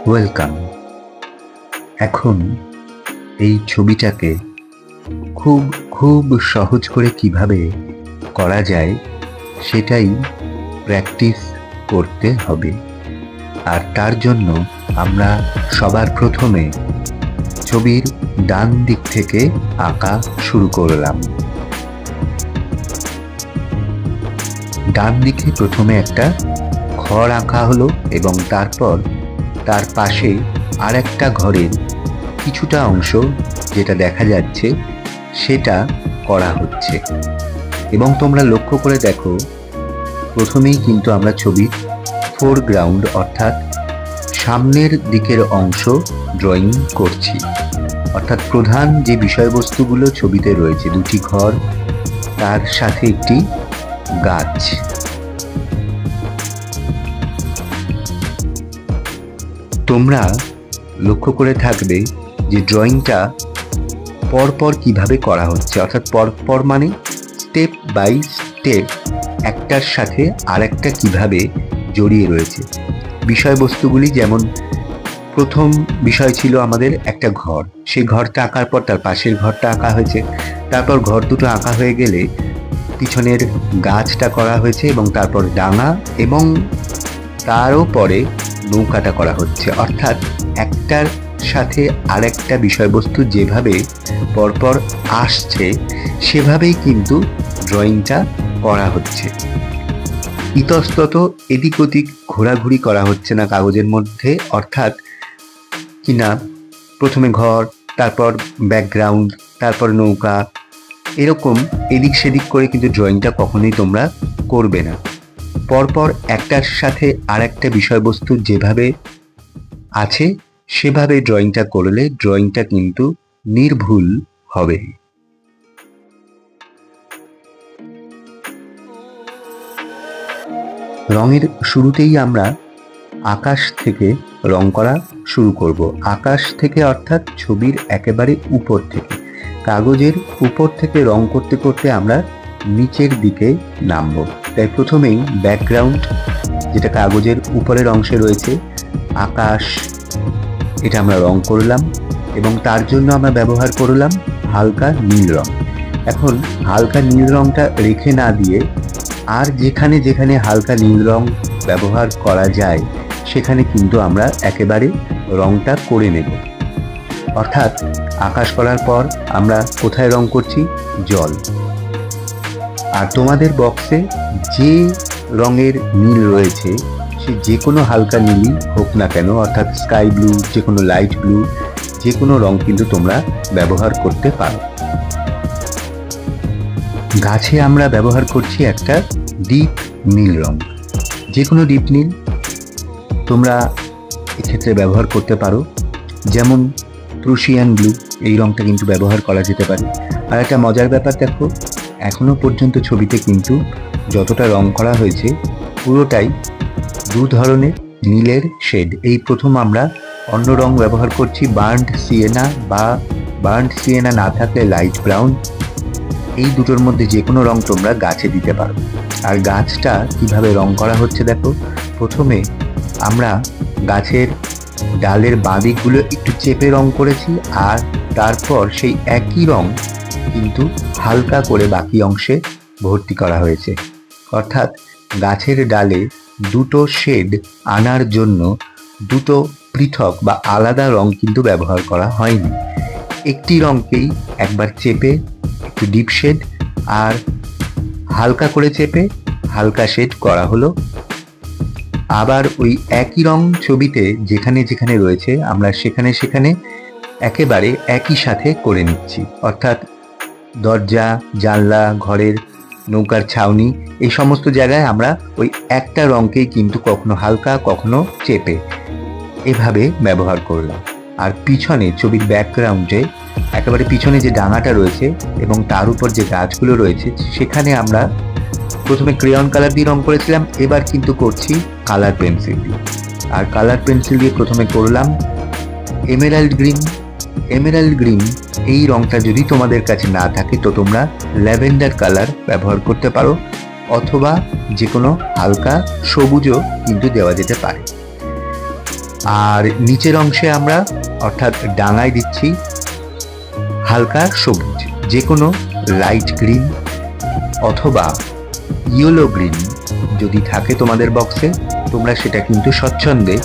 Welcome. এখন এই ছবিটাকে খুব খুব সহজ করে কিভাবে করা যায় সেটাই প্র্যাকটিস করতে হবে। আর তার জন্য আমরা সবার প্রথমে ছবির ডান দিক থেকে আঁকা শুরু করলাম। ডান দিকে প্রথমে একটা ঘর আঁকা হলো এবং তারপর তার পাশে আর একটা ঘরের কিছুটা অংশ যেটা দেখা যাচ্ছে সেটা করা হচ্ছে। এবং তোমরা লক্ষ্য করে দেখো, প্রথমেই কিন্তু আমরা ছবির ফোরগ্রাউন্ড অর্থাৎ সামনের দিকের অংশ ড্রয়িং করছি। অর্থাৎ প্রধান যে বিষয়বস্তুগুলো ছবিতে রয়েছে, দুটি ঘর, তার সাথে একটি গাছ। তোমরা লক্ষ্য করে থাকবে যে ড্রয়িংটা পরপর কিভাবে করা হচ্ছে, অর্থাৎ পরপর মানে স্টেপ বাই স্টেপ একটার সাথে আরেকটা কিভাবে জড়িয়ে রয়েছে বিষয়বস্তুগুলি। যেমন প্রথম বিষয় ছিল আমাদের একটা ঘর, সেই ঘরটা আঁকার পর তার পাশের ঘরটা আঁকা হয়েছে, তারপর ঘর দুটো আঁকা হয়ে গেলে পিছনের গাছটা করা হয়েছে এবং তারপর ডাঙা এবং তারও পরে নৌকাটা করা হচ্ছে। অর্থাৎ একটার সাথে আরেকটা বিষয়বস্তু যেভাবে পরপর আসছে সেভাবেই কিন্তু ড্রয়িংটা করা হচ্ছে। ইতস্তত এদিক ওদিক ঘোরাঘুরি করা হচ্ছে না কাগজের মধ্যে। অর্থাৎ কিনা প্রথমে ঘর, তারপর ব্যাকগ্রাউন্ড, তারপর নৌকা, এরকম এদিক সেদিক করে কিন্তু ড্রয়িংটা কখনোই তোমরা করবে না। পরপর একটার সাথে আর একটা বিষয়বস্তু যেভাবে আছে সেভাবে ড্রয়িংটা করলে ড্রয়িংটা কিন্তু নির্ভুল হবে। রঙের শুরুতেই আমরা আকাশ থেকে রং করা শুরু করব। আকাশ থেকে অর্থাৎ ছবির একেবারে উপর থেকে। কাগজের উপর থেকে রং করতে করতে আমরা নিচের দিকে নামবো। তাই প্রথমেই ব্যাকগ্রাউন্ড, যেটা কাগজের উপরের অংশে রয়েছে, আকাশ, এটা আমরা রং করলাম এবং তার জন্য আমরা ব্যবহার করলাম হালকা নীল রং। এখন হালকা নীল রংটা রেখে না দিয়ে আর যেখানে যেখানে হালকা নীল রং ব্যবহার করা যায় সেখানে কিন্তু আমরা একেবারে রংটা করে নেব। অর্থাৎ আকাশ করার পর আমরা কোথায় রং করছি? জল। আর তোমাদের বক্সে যে রঙের নীল রয়েছে সে যে কোনো হালকা নীলই হোক না কেন, অর্থাৎ স্কাই ব্লু, যে কোনো লাইট ব্লু, যে কোনো রং কিন্তু তোমরা ব্যবহার করতে পারো। গাছে আমরা ব্যবহার করছি একটা ডিপ নীল রং। যে কোনো ডিপ নীল তোমরা এক্ষেত্রে ব্যবহার করতে পারো, যেমন প্রুশিয়ান ব্লু, এই রংটা কিন্তু ব্যবহার করা যেতে পারে। আর একটা মজার ব্যাপার দেখো, এখনো পর্যন্ত ছবিতে কিন্তু যতটা রং করা হয়েছে পুরোটাই দু ধরনের নীলের শেড। এই প্রথম আমরা অন্য রং ব্যবহার করছি, বার্ন্ড সিয়েনা বা বার্ন্ড সিয়েনা না থাকলে লাইট ব্রাউন। এই দুটোর মধ্যে যে কোনো রং তোমরা গাছে দিতে পারো। আর গাছটা কিভাবে রং করা হচ্ছে দেখো, প্রথমে আমরা গাছের ডালের বাঁদিকগুলো একটু চেপে রং করেছি আর তারপর সেই একই রং কিন্তু হালকা করে বাকি অংশে ভর্তি করা হয়েছে। অর্থাৎ গাছের ডালে দুটো শেড আনার জন্য দুটো পৃথক বা আলাদা রং কিন্তু ব্যবহার করা হয়নি। একটি রংকেই একবার চেপে একটু ডিপ শেড আর হালকা করে চেপে হালকা শেড করা হলো। আবার ওই একই রং ছবিতে যেখানে যেখানে রয়েছে আমরা সেখানে সেখানে একেবারে একই সাথে করে নিচ্ছি। অর্থাৎ দরজা, জানলা, ঘরের, নৌকার ছাউনি, এই সমস্ত জায়গায় আমরা ওই একটা রঙকেই কিন্তু কখনো হালকা কখনো চেপে এভাবে ব্যবহার করলাম। আর পিছনে ছবির ব্যাকগ্রাউন্ডে একেবারে পিছনে যে ডাঙাটা রয়েছে এবং তার উপর যে গাছগুলো রয়েছে সেখানে আমরা প্রথমে ক্রেয়ন কালার দিয়ে রং করেছিলাম, এবার কিন্তু করছি কালার পেন্সিল দিয়ে। আর কালার পেন্সিল দিয়ে প্রথমে করলাম এমেরাল্ড গ্রিন। এমেরাল্ড গ্রিন এই রংটা যদি তোমাদের কাছে না থাকে তো তোমরা ল্যাভেন্ডার কালার ব্যবহার করতে পারো, অথবা যে কোনো হালকা সবুজও কিন্তু দেওয়া যেতে পারে। আর নিচের অংশে আমরা অর্থাৎ ডাঙায় দিচ্ছি হালকা সবুজ, যে কোনো লাইট গ্রিন অথবা ইয়েলো গ্রিন যদি থাকে তোমাদের বক্সে, তোমরা সেটা কিন্তু স্বচ্ছন্দে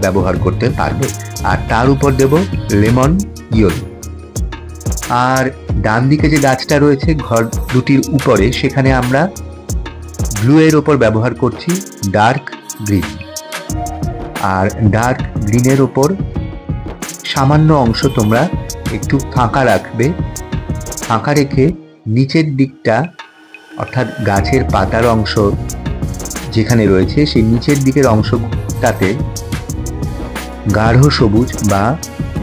ব্যবহার করতে পারবে। আর তার উপর দেব লেমন ইয়েলো। আর ডান দিকে যে গাছটা রয়েছে ঘর দুটির উপরে, সেখানে আমরা ব্লু এর ওপর ব্যবহার করছি ডার্ক গ্রিন। আর ডার্ক গ্রিনের ওপর সামান্য অংশ তোমরা একটু ফাঁকা রাখবে, ফাঁকা রেখে নিচের দিকটা অর্থাৎ গাছের পাতার অংশ যেখানে রয়েছে সেই নিচের দিকের অংশটাতে গাঢ় সবুজ বা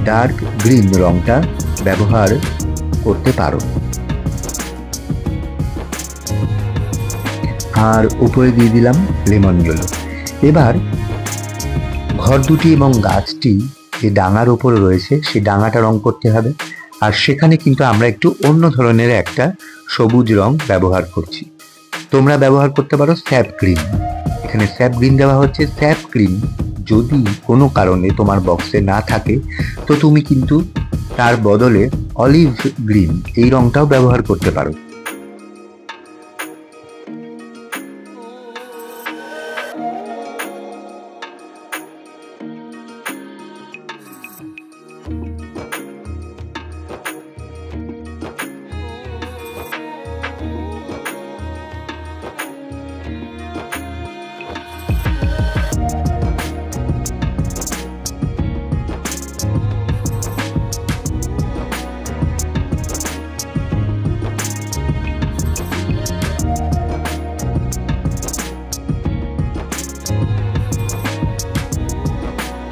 ডার্ক গ্রিন রংটা ব্যবহার করতে পারো। আর উপরে দিয়ে দিলাম লেমন ইয়েলো। এবার ঘর দুটি এবং গাছটি যে ডাঙার উপর রয়েছে সেই ডাঙাটা রং করতে হবে। আর সেখানে কিন্তু আমরা একটু অন্য ধরনের একটা সবুজ রং ব্যবহার করছি। তোমরা ব্যবহার করতে পারো স্যাপ গ্রিন। এখানে স্যাপ গ্রিন দেওয়া হচ্ছে। স্যাপ গ্রিন যদি কোনো কারণে তোমার বক্সে না থাকে তো তুমি কিন্তু তার বদলে অলিভ গ্রিন এই রংটাও ব্যবহার করতে পারো।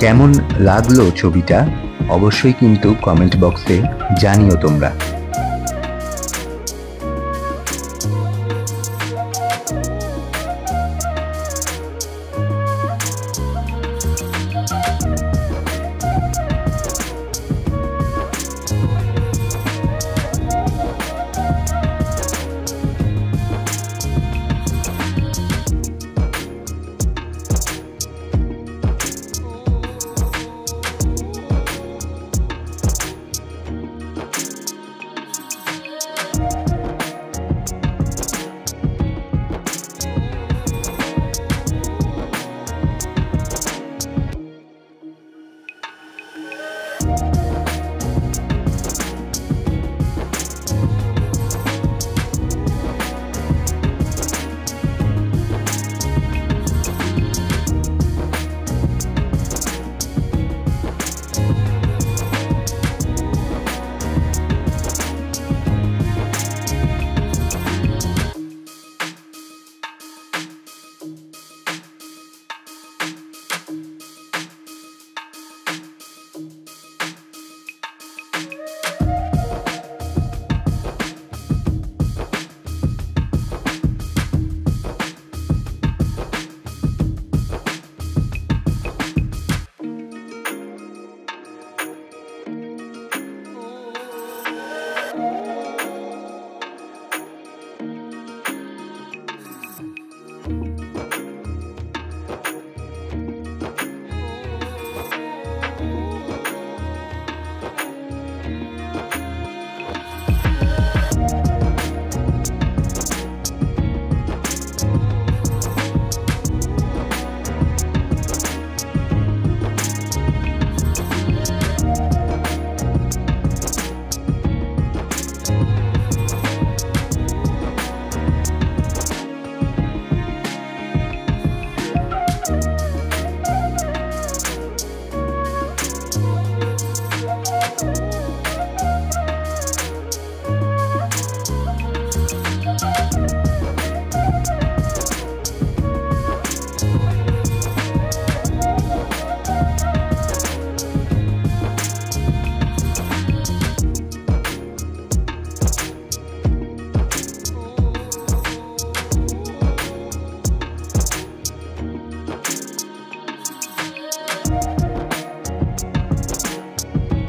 কেমন লাগলো ছবিটা অবশ্যই কিন্তু কমেন্ট বক্সে জানিও তোমরা।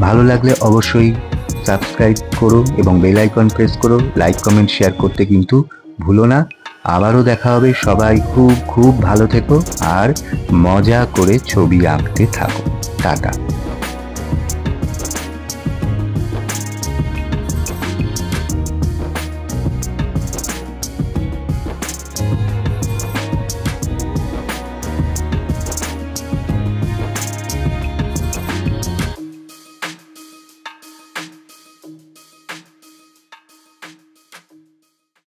ভালো লাগলে অবশ্যই সাবস্ক্রাইব করো এবং বেল আইকন প্রেস করো। লাইক কমেন্ট শেয়ার করতে কিন্তু ভুলো না। আবারও দেখা হবে। সবাই খুব খুব ভালো থেকো আর মজা করে ছবি আঁকতে থাকো। টাটা।